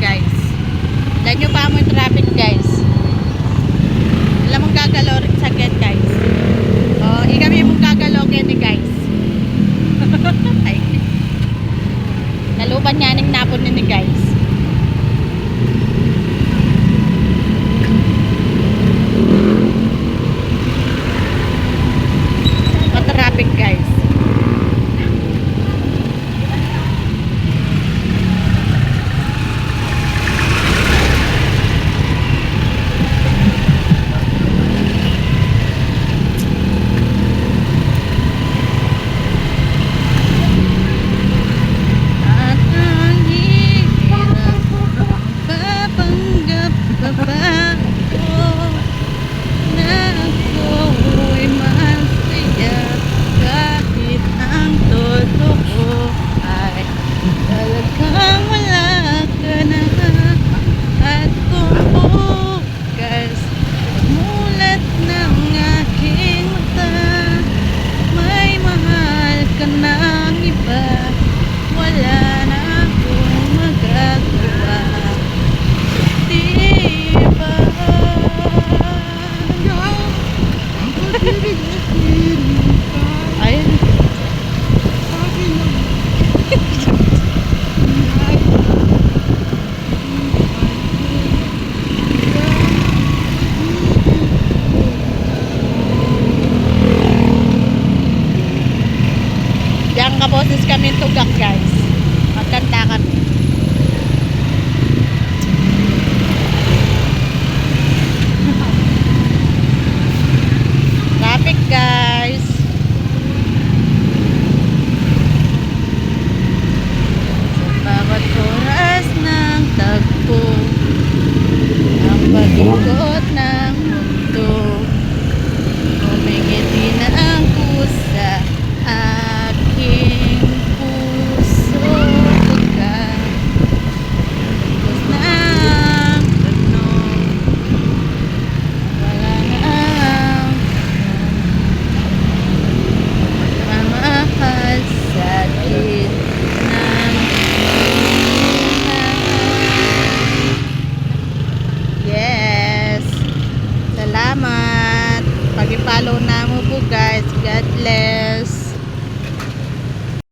guys. Like nyo pa mo yung traffic guys. Alam mong gagalaw rin sa get guys. Oh, ikami mong gagalaw kaya guys. Ay. Naluban nga ng napon ni guys. Traffic guys. Diyan ka boses kami tugak guys.